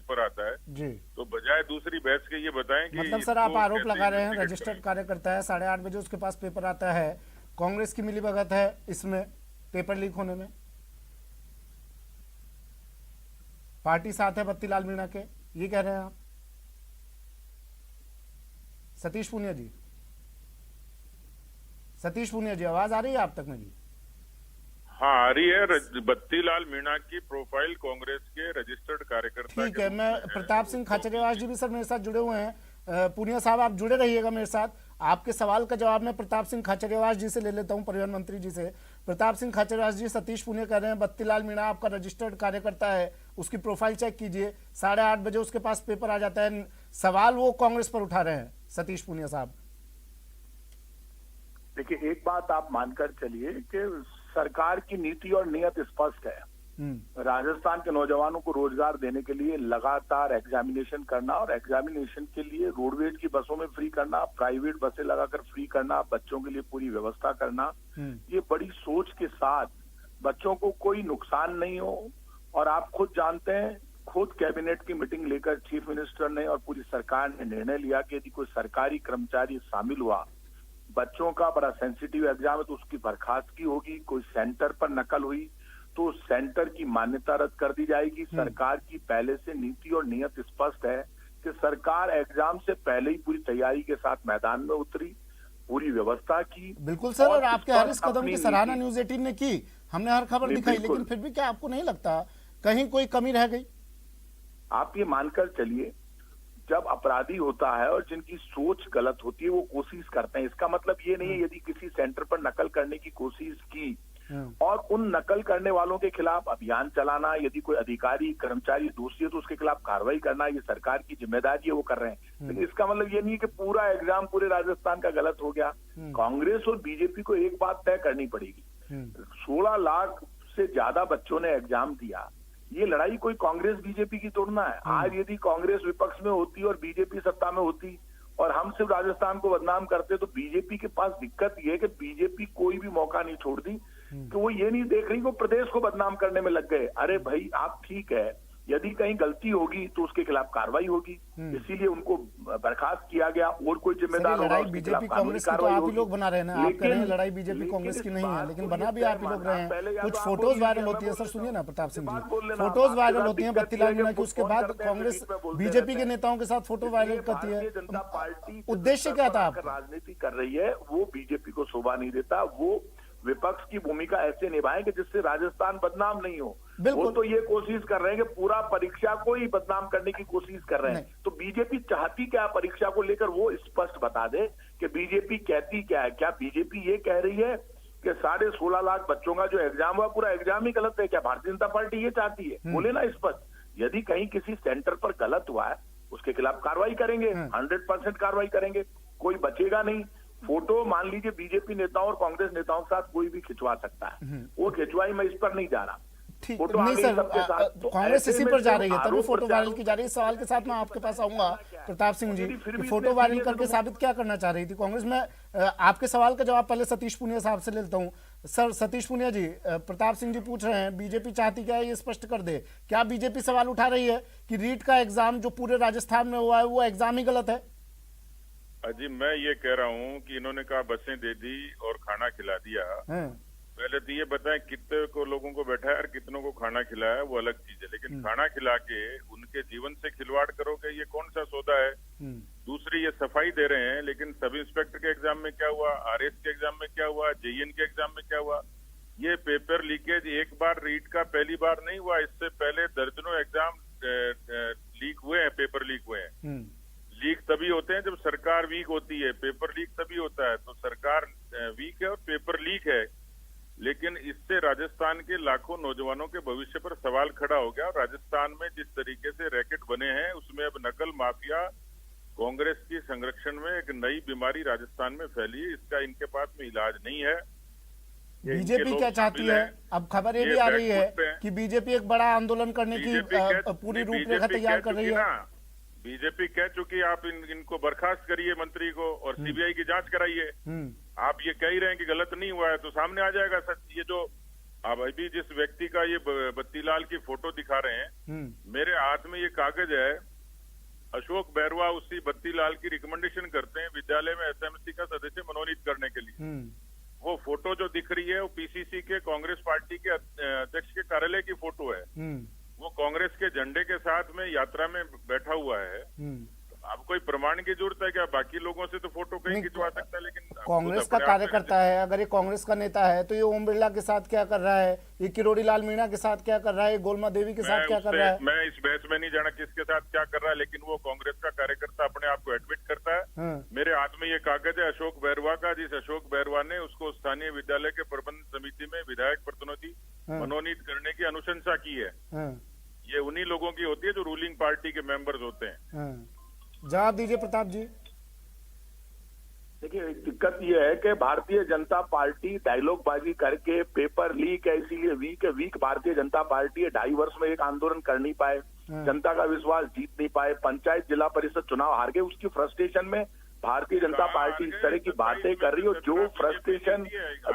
Paper आता है जी। तो बजाय दूसरी बहस के ये बताएं कि मतलब सर आप इसको आरोप कैसे लगा रहे हैं इन्वेस्टिगेट रजिस्टर्ड करें। कार्यकर्ता है, 8:30 बजे उसके पास पेपर आता है, कांग्रेस की मिलीभगत है इसमें, पेपर लीक होने में, पार्टी साथ है बत्तीलाल मीणा के, ये कह रहे हैं आप सतीश पूनिया जी? सतीश पूनिया जी आवाज आ रही है आप तक मेरी? हाँ आ रही है। बत्तीलाल मीणा की प्रोफाइल कांग्रेस के रजिस्टर्ड कार्यकर्ता ठीक के है, रूप मैं में है। प्रताप सिंह उसको खाचरियावास जी भी सर मेरे साथ जुड़े हुए हैं। पूनिया साहब आप जुड़े रहिएगा मेरे साथ। आपके सवाल का जवाब मैं प्रताप सिंह खाचरियावास जी से ले लेता हूं, परिवहन मंत्री जी से। प्रताप सिंह खाचरियावास जी, सतीश पूनिया कह रहे हैं बत्तीलाल मीणा आपका रजिस्टर्ड कार्यकर्ता है, उसकी प्रोफाइल चेक कीजिए, 8:30 बजे उसके पास पेपर आ जाता है। सवाल वो कांग्रेस पर उठा रहे हैं सतीश पूनिया साहब। देखिए, एक बात आप मानकर चलिए कि सरकार की नीति और नियत स्पष्ट है। राजस्थान के नौजवानों को रोजगार देने के लिए लगातार एग्जामिनेशन करना और एग्जामिनेशन के लिए रोडवेज की बसों में फ्री करना, प्राइवेट बसें लगाकर फ्री करना, बच्चों के लिए पूरी व्यवस्था करना, ये बड़ी सोच के साथ बच्चों को कोई नुकसान नहीं हो। और आप खुद जानते हैं, खुद कैबिनेट की मीटिंग लेकर चीफ मिनिस्टर ने और पूरी सरकार ने निर्णय लिया कि यदि कोई सरकारी कर्मचारी शामिल हुआ, बच्चों का बड़ा सेंसिटिव एग्जाम है तो उसकी बर्खास्तगी होगी। कोई सेंटर पर नकल हुई तो सेंटर की मान्यता रद्द कर दी जाएगी। सरकार की पहले से नीति और नियत स्पष्ट है कि सरकार एग्जाम से पहले ही पूरी तैयारी के साथ मैदान में उतरी, पूरी व्यवस्था की। बिल्कुल सर, और आपके हर इस कदम अपनी की सराहना नीति- न्यूज 18 ने की, हमने हर खबर नहीं, दिखाई, बिल्कुल। लेकिन फिर भी क्या आपको नहीं लगता कहीं कोई कमी रह गई? आप ये मानकर चलिए, जब अपराधी होता है और जिनकी सोच गलत होती है वो कोशिश करते हैं। इसका मतलब ये नहीं है यदि किसी सेंटर पर नकल करने की कोशिश की और उन नकल करने वालों के खिलाफ अभियान चलाना, यदि कोई अधिकारी कर्मचारी दोषी है तो उसके खिलाफ कार्रवाई करना, ये सरकार की जिम्मेदारी है, वो कर रहे हैं। लेकिन इसका मतलब ये नहीं है कि पूरा एग्जाम पूरे राजस्थान का गलत हो गया। कांग्रेस और बीजेपी को एक बात तय करनी पड़ेगी, 16 लाख से ज्यादा बच्चों ने एग्जाम दिया। ये लड़ाई कोई कांग्रेस बीजेपी की तोड़ना है। आज यदि कांग्रेस विपक्ष में होती और बीजेपी सत्ता में होती और हम सिर्फ राजस्थान को बदनाम करते, तो बीजेपी के पास दिक्कत ये है कि बीजेपी कोई भी मौका नहीं छोड़ती, कि वो ये नहीं देख रही वो प्रदेश को बदनाम करने में लग गए। अरे भाई, आप ठीक है, यदि कहीं गलती होगी तो उसके खिलाफ कार्रवाई होगी, इसीलिए उनको बर्खास्त किया गया। और कोई जिम्मेदार होगा लड़ाई उसके बीजेपी खिलाफ कानूनी कांग्रेस की तो कार्रवाई आप ही होगी। लोग बना रहे हैं ना, आप कह रहे हैं लड़ाई बीजेपी लेकिन कांग्रेस की इस नहीं है, बात लेकिन को बना ये भी आप ही तय लोग रहे हैं। पहले या कुछ तो आप फोटोज बोलिए, वायरल मैं होती है, बोल सर देता सुनिए हूं। ना प्रताप सिंह बात जी, बोल लेना। फोटोज आपके वायरल साथ होती हैं दिक्कत बत्तीलाल ये है मीणा कि की, उसके फोन बाद करते हैं, कांग्रेस बीच में बोलते बीजेपी के रहते हैं। नेताओं के साथ फोटो वायरल करती है। भारतीय जनता पार्टी उद्देश्य क्या था आपका? राजनीति कर रही है, वो बीजेपी को शोभा नहीं देता। वो विपक्ष की भूमिका ऐसे निभाएं कि जिससे राजस्थान बदनाम नहीं हो। बिल्कुल। वो तो ये कोशिश कर रहे हैं कि पूरा परीक्षा को ही बदनाम करने की कोशिश कर रहे हैं। तो बीजेपी चाहती क्या परीक्षा को लेकर, वो स्पष्ट बता दे कि बीजेपी कहती क्या है। क्या बीजेपी ये कह रही है कि 16.5 लाख बच्चों का जो एग्जाम हुआ पूरा एग्जाम ही गलत है? क्या भारतीय जनता पार्टी ये चाहती है? बोले ना स्पष्ट। यदि कहीं किसी सेंटर पर गलत हुआ है उसके खिलाफ कार्रवाई करेंगे, 100% कार्रवाई करेंगे, कोई बचेगा नहीं। फोटो मान लीजिए बीजेपी नेताओं और कांग्रेस नेताओं के साथ कोई भी खिंचवा सकता है, वो खिंचवाई, मैं इस पर नहीं जा रहा। ठीक फोटो नहीं आ गई सर, सबके साथ, तो कांग्रेस ऐसे इसी में पर जा सिर्फ रही है, तभी आरोप फोटो वायरल प्रत्यारोप की जा रही है। इस सवाल के साथ मैं आपके पास आऊंगा प्रताप सिंह जी, फिर कि भी फोटो इसमें वायरल सीरियस करके तो साबित क्या करना चाह रही थी कांग्रेस में? आपके सवाल का जवाब पहले सतीश पूनिया साहब से लेता हूं। सर सतीश पूनिया जी, प्रताप सिंह जी पूछ रहे हैं बीजेपी चाहती क्या है, ये स्पष्ट कर दे। क्या बीजेपी सवाल उठा रही है कि रीट का एग्जाम जो पूरे राजस्थान में हुआ है वो एग्जाम ही गलत है? अजी मैं ये कह रहा हूँ कि इन्होंने कहा बसें दे दी और खाना खिला दिया। पहले तो ये बताएं कितने को लोगों को बैठाया और कितनों को खाना खिलाया, वो अलग चीज है। लेकिन खाना खिला के उनके जीवन से खिलवाड़ करोगे, ये कौन सा सौदा है? दूसरी, ये सफाई दे रहे हैं, लेकिन सब इंस्पेक्टर के एग्जाम में क्या हुआ, आरएस के एग्जाम में क्या हुआ, जेईएन के एग्जाम में क्या हुआ? ये पेपर लीकेज एक बार रीट का पहली बार नहीं हुआ, इससे पहले दर्जनों एग्जाम लीक हुए हैं, पेपर लीक हुए हैं। लीक तभी होते हैं जब सरकार वीक होती है, पेपर लीक तभी होता है। तो सरकार वीक है और पेपर लीक है, लेकिन इससे राजस्थान के लाखों नौजवानों के भविष्य पर सवाल खड़ा हो गया। और राजस्थान में जिस तरीके से रैकेट बने हैं, उसमें अब नकल माफिया कांग्रेस की संरक्षण में एक नई बीमारी राजस्थान में फैली है। इसका इनके पास में इलाज नहीं है। बीजेपी क्या चाहती है? अब खबर ये भी आ रही है कि बीजेपी एक बड़ा आंदोलन करने की पूरी रूपरेखा तैयार कर रही है। बीजेपी कह चुकी है आप इनको बर्खास्त करिए मंत्री को और सीबीआई की जांच कराइए। आप ये कह ही रहे हैं कि गलत नहीं हुआ है, तो सामने आ जाएगा सच। ये जो आप अभी जिस व्यक्ति का ये बत्तीलाल की फोटो दिखा रहे हैं, मेरे हाथ में ये कागज है। अशोक बैरवा उसी बत्तीलाल की रिकमेंडेशन करते हैं विद्यालय में एसएमसी का सदस्य मनोनीत करने के लिए। वो फोटो जो दिख रही है वो पीसीसी के कांग्रेस पार्टी के अध्यक्ष के कार्यालय की फोटो है। वो कांग्रेस के झंडे के साथ में यात्रा में बैठा हुआ है। अब कोई प्रमाण की जरूरत है क्या? बाकी लोगों से तो फोटो कहीं खिंचवा सकता है, लेकिन कांग्रेस का कार्यकर्ता है, अगर ये कांग्रेस का नेता है तो ये ओम बिरला के साथ क्या कर रहा है, ये किरोड़ी लाल मीणा के साथ क्या कर रहा है, गोलमा देवी के साथ क्या कर रहा है? मैं इस बहस में नहीं जाना किसके साथ क्या कर रहा है, लेकिन वो कांग्रेस का कार्यकर्ता अपने आप को एडमिट करता है। मेरे हाथ में ये कागज है अशोक बैरवा का, जिस अशोक बैरवा ने उसको स्थानीय विद्यालय के प्रबंध समिति में विधायक प्रतिनिधि मनोनीत करने की अनुशंसा की है। ये उन्हीं लोगों की होती है जो रूलिंग पार्टी के मेंबर्स होते हैं। जवाब दीजिए प्रताप जी। देखिए, दिक्कत ये है कि भारतीय जनता पार्टी डायलॉगबाजी करके पेपर लीक है, इसीलिए वीक भारतीय जनता पार्टी है। 2.5 वर्ष में एक आंदोलन कर नहीं पाए, जनता का विश्वास जीत नहीं पाए, पंचायत जिला परिषद चुनाव हार गए। उसकी फ्रस्ट्रेशन में भारतीय जनता पार्टी इस तरह की बातें कर रही है। जो फ्रस्ट्रेशन,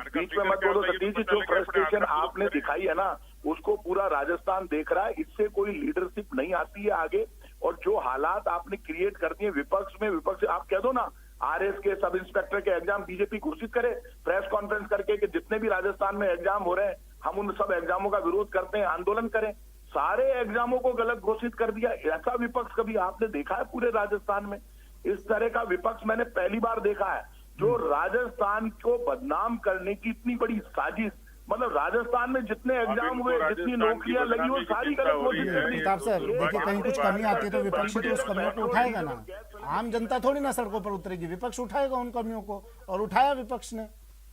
बीच में मत बोलो सतीश जी, जो फ्रस्ट्रेशन आपने दिखाई है ना, उसको पूरा राजस्थान देख रहा है। इससे कोई लीडरशिप नहीं आती है आगे। और जो हालात आपने क्रिएट कर दिए विपक्ष में, विपक्ष आप कह दो ना आरएस के सब इंस्पेक्टर के एग्जाम बीजेपी घोषित करे प्रेस कॉन्फ्रेंस करके कि जितने भी राजस्थान में एग्जाम हो रहे हैं हम उन सब एग्जामों का विरोध करते हैं, आंदोलन करें। सारे एग्जामों को गलत घोषित कर दिया। ऐसा विपक्ष कभी आपने देखा है पूरे राजस्थान में? इस तरह का विपक्ष मैंने पहली बार देखा है, जो राजस्थान को बदनाम करने की इतनी बड़ी साजिश। मतलब राजस्थान में जितने एग्जाम हुए, जितनी नौकरियां लगी, वो सारी गलत घोषित कर दी। प्रताप सर, देखिए कहीं कुछ कमी आती है तो विपक्षी तो उस कमियों को उठाएगा ना। आम जनता थोड़ी ना सड़कों पर उतरेगी, विपक्ष उठाएगा उन कमियों को, और उठाया विपक्ष ने।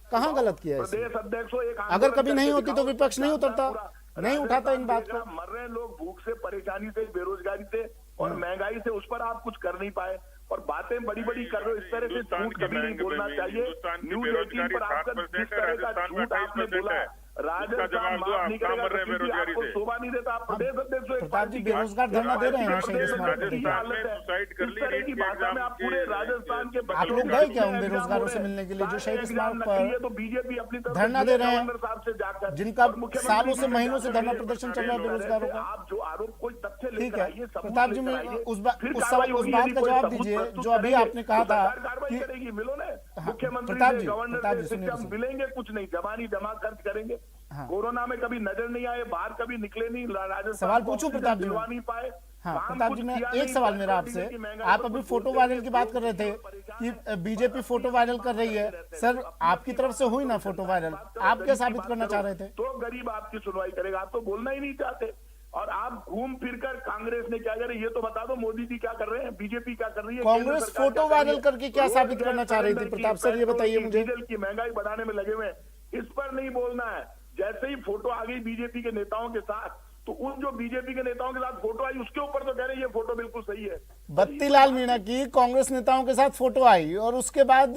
कहाँ गलत किया है? प्रदेश अध्यक्ष अगर कभी नहीं होती तो विपक्ष नहीं उतरता, नहीं उठाता इन बात को। मर रहे लोग भूख से, परेशानी से, बेरोजगारी से और महंगाई से, उस पर आप कुछ कर नहीं पाए और बातें बड़ी बड़ी कर रहे हो। इस तरह से झूठ कभी नहीं बोलना चाहिए। न्यूज 18 पर आपका जिस तरह का झूठ आपने बोला, राजस्थान माफ नहीं करेगा, आपको शोभा नहीं देता। आप प्रदेश अध्यक्ष प्रताप जी बेरोजगार धरना दे रहे हैं आप पूरे राजस्थान के आप लोग गए क्या उन बेरोजगारों से मिलने के लिए जो शहीद स्मारक पर तो बीजेपी अपनी धरना दे रहे हैं, साहब से जाकर, जिनका सालों से महीनों से धरना प्रदर्शन चल रहा है बेरोजगारों का? आप जो आरोप कोई तथ्य ठीक लेकर है आइए, प्रताप जी, में उस बात का जवाब दीजिए जो अभी आपने कहा था कार्रवाई करेगी। मिलो ने मुख्यमंत्री प्रताप जी, गवर्नर से मिलेंगे, कुछ नहीं, जबानी जमा खर्च करेंगे। कोरोना में कभी नजर नहीं आए, बाहर कभी निकले नहीं, राजस्थान सवाल पूछूं प्रताप जी? नहीं पाए। हाँ प्रताप जी, मैं एक सवाल मेरा आपसे, आप अभी फोटो वायरल की बात कर रहे थे कि बीजेपी फोटो वायरल कर रही है। सर आपकी तरफ से हुई ना फोटो वायरल, आप क्या साबित करना चाह रहे थे? तो गरीब आपकी सुनवाई करेगा, आप तो बोलना ही नहीं चाहते। और आप घूम फिर कर कांग्रेस ने क्या करे ये तो बता दो, मोदी जी क्या कर रहे हैं, बीजेपी क्या कर रही है, कांग्रेस फोटो वायरल करके क्या साबित करना चाह रही थी? प्रताप सर ये बताइए मुझे। डीजल की महंगाई बढ़ाने में लगे हुए हैं, इस पर नहीं बोलना है। जैसे ही फोटो आ गई बीजेपी के नेताओं के साथ, तो उन जो बीजेपी के नेताओं के साथ फोटो आई उसके ऊपर तो कह रहे हैं ये फोटो बिल्कुल सही है। बत्तीलाल मीणा की कांग्रेस नेताओं के साथ फोटो आई और उसके बाद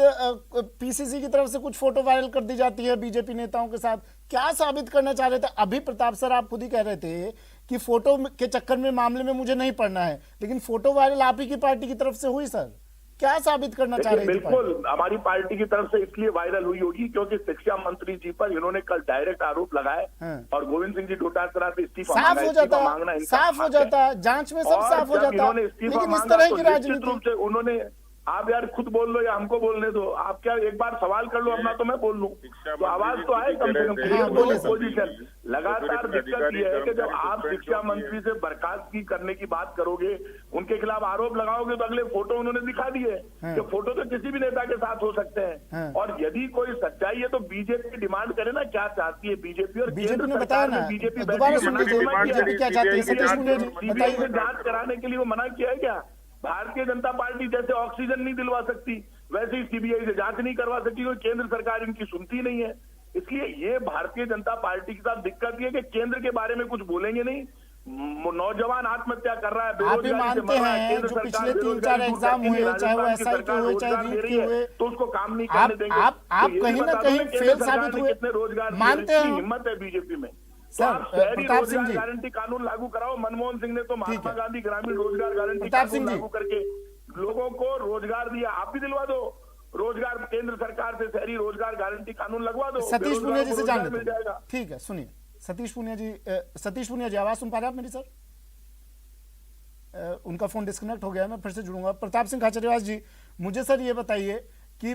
पीसीसी की तरफ से कुछ फोटो वायरल कर दी जाती है बीजेपी नेताओं के साथ। क्या साबित करना चाह रहे थे? अभी प्रताप सर आप खुद ही कह रहे थे कि फोटो के चक्कर में मामले में मुझे नहीं पड़ना है, लेकिन फोटो वायरल आप ही की पार्टी की तरफ से हुई। सर क्या साबित करना चाह रहे थे? बिल्कुल हमारी पार्टी की तरफ से इसलिए वायरल हुई होगी क्योंकि शिक्षा मंत्री जी पर इन्होंने कल डायरेक्ट आरोप लगाए और गोविंद सिंह जी डोटासरा से इस्तीफा साफ हो जाता, साफ हो जाता, जांच में सब साफ हो जाता, लेकिन इस तरह की राजनीति उन्होंने। आप यार खुद बोल लो या हमको बोलने दो, आप क्या एक बार सवाल कर लो अपना तो मैं बोल लूं, तो आवाज तो आए कम से कम। पोजीशन लगातार दिक्कत ये है कि जब आप शिक्षा मंत्री से बर्खास्तगी करने की बात करोगे, उनके खिलाफ आरोप लगाओगे, तो अगले फोटो उन्होंने दिखा दिए कि फोटो तो किसी भी नेता के साथ हो सकते हैं। और यदि कोई सच्चाई है तो बीजेपी डिमांड करे ना क्या चाहती है बीजेपी, और बीजेपी ने बताया ना, बीजेपी क्या चाहती है जांच कराने के लिए वो मना किया है क्या? भारतीय जनता पार्टी जैसे ऑक्सीजन नहीं दिलवा सकती वैसे ही सीबीआई से जांच नहीं करवा सकती, क्योंकि केंद्र सरकार इनकी सुनती नहीं है। इसलिए ये भारतीय जनता पार्टी के साथ दिक्कत ये कि केंद्र के बारे में कुछ बोलेंगे नहीं। नौजवान आत्महत्या कर रहा है, आप भी मानते हैं जो पिछले 3-4 एग्जाम हुए, चाहे वो एसआई के हुए चाहे नीट के हुए, तो उसको काम नहीं करने देंगे। आप कहीं ना कहीं फेल साबित हुए, कितने रोजगार मानते हैं? हिम्मत है बीजेपी में। सर प्रताप सिंह जी, गारंटी कानून लागू कराओ। मनमोहन सिंह ने तो महात्मा गांधी ग्रामीण रोजगार गारंटी प्रताप सिंह लागू करके लोगों को रोजगार दिया, आप भी दिलवा दो। रोजगार केंद्र सरकार से शहरी रोजगार गारंटी कानून लगवा दो, सतीश पुनिया जी से जान मिल लेते जाएगा। हैं। ठीक है, सुनिए सतीश पुनिया जी आवाज सुन पा रहे हैं आप मेरी? सर उनका फोन डिस्कनेक्ट हो गया है, मैं फिर से जुड़ूंगा। प्रताप सिंह खाचरियावास जी, मुझे सर ये बताइए कि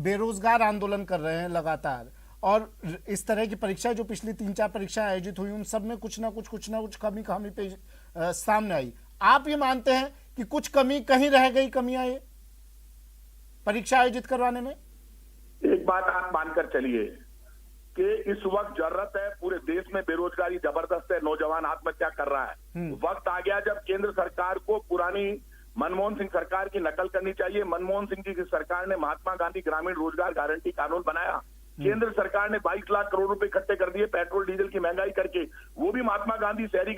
बेरोजगार आंदोलन कर रहे हैं लगातार, और इस तरह की परीक्षाएं जो पिछली 3-4 परीक्षाएं आयोजित हुई, उन सब में कुछ ना कुछ कमी पे सामने आई। आप ये मानते हैं कि कुछ कमी कहीं रह गई, कमियां ये परीक्षा आयोजित करवाने में? एक बात आप मानकर चलिए कि इस वक्त जरूरत है, पूरे देश में बेरोजगारी जबरदस्त है, नौजवान आत्महत्या कर रहा है। वक्त आ गया जब केंद्र सरकार को पुरानी मनमोहन सिंह सरकार की नकल करनी चाहिए। मनमोहन सिंह जी की सरकार ने महात्मा गांधी ग्रामीण रोजगार गारंटी कानून बनाया। केंद्र सरकार ने 22 लाख करोड़ रुपए इकट्ठे कर दिए पेट्रोल डीजल की महंगाई करके। वो भी महात्मा गांधी शहरी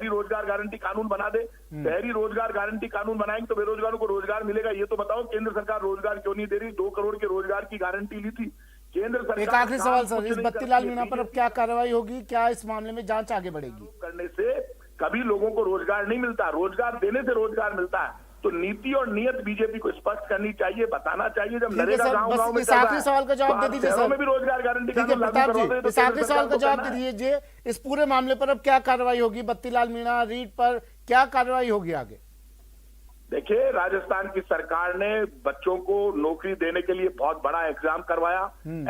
रोजगार गारंटी कानून बना दे। शहरी रोजगार गारंटी कानून बनाएंगे तो बेरोजगारों को रोजगार मिलेगा। ये तो बताओ केंद्र सरकार रोजगार क्यों नहीं दे रही? 2 करोड़ के रोजगार की गारंटी ली थी केंद्र सरकार। एक आखिरी सवाल सर, इस बत्तीलाल मीणा पर अब क्या कार्रवाई होगी? क्या इस मामले में जांच आगे बढ़ेगी? करने से कभी लोगों को रोजगार नहीं मिलता, रोजगार देने से रोजगार मिलता है। तो नीति और नियत बीजेपी को स्पष्ट करनी चाहिए, बताना चाहिए। जब नरेगा गांव में इस आखिरी सवाल का जवाब दे दीजिए सर। में भी रोजगार गारंटी ठीक है प्रताप जी, इस आखिरी सवाल का जवाब दे दीजिए। इस पूरे मामले पर अब क्या कार्रवाई होगी? बत्तीलाल मीणा रीट पर क्या कार्रवाई होगी आगे? देखिए, राजस्थान की सरकार ने बच्चों को नौकरी देने के लिए बहुत बड़ा एग्जाम करवाया।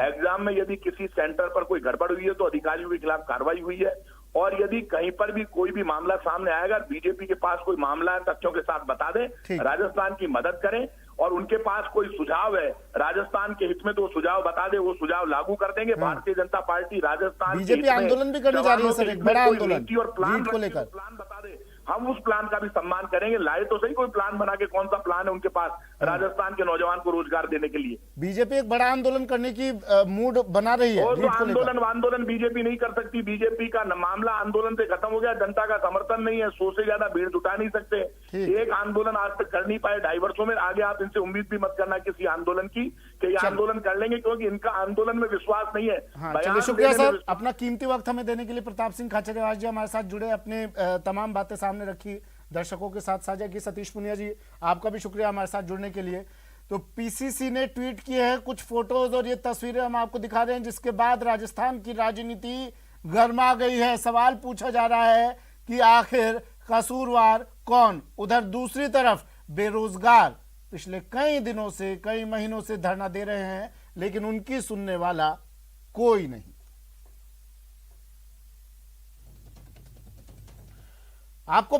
एग्जाम में यदि किसी सेंटर पर कोई गड़बड़ हुई है तो अधिकारियों के खिलाफ कार्रवाई हुई है। और यदि कहीं पर भी कोई भी मामला सामने आएगा, बीजेपी के पास कोई मामला है, तथ्यों के साथ बता दें, राजस्थान की मदद करें। और उनके पास कोई सुझाव है राजस्थान के हित में तो वो सुझाव बता दे, वो सुझाव लागू कर देंगे। भारतीय जनता पार्टी राजस्थान बीजेपी आंदोलन भी करने जा रही है सर, एक बड़ा आंदोलन और प्लान को लेकर। प्लान बता दे, हम उस प्लान का भी सम्मान करेंगे। लाए तो सही कोई प्लान बना के, कौन सा प्लान है उनके पास राजस्थान के नौजवान को रोजगार देने के लिए? बीजेपी एक बड़ा आंदोलन करने की मूड बना रही है। तो आंदोलन बीजेपी नहीं कर सकती। बीजेपी का मामला आंदोलन से खत्म हो गया। जनता का समर्थन नहीं है, 100 से ज्यादा भीड़ जुटा नहीं सकते। एक आंदोलन आज तक कर नहीं पाए 2.5 वर्षों में। आगे आप इनसे उम्मीद भी मत करना किसी आंदोलन की कि ये आंदोलन कर लेंगे, क्योंकि इनका आंदोलन में विश्वास नहीं है। चलिए, शुक्रिया सर, अपना कीमती वक्त हमें देने के लिए। प्रताप सिंह खाचरियावास जी हमारे साथ जुड़े, अपने तमाम बातें सामने रखी, दर्शकों के साथ साझा की। सतीश पुनिया जी, आपका भी शुक्रिया हमारे साथ जुड़ने के लिए। तो पीसीसी ने ट्वीट किए हैं कुछ फोटोज और ये तस्वीरें हम आपको दिखा रहे हैं, जिसके बाद राजस्थान की राजनीति गर्मा गई है। सवाल पूछा जा रहा है कि आखिर कसूरवार कौन? उधर दूसरी तरफ बेरोजगार पिछले कई दिनों से, कई महीनों से धरना दे रहे हैं, लेकिन उनकी सुनने वाला कोई नहीं। आपको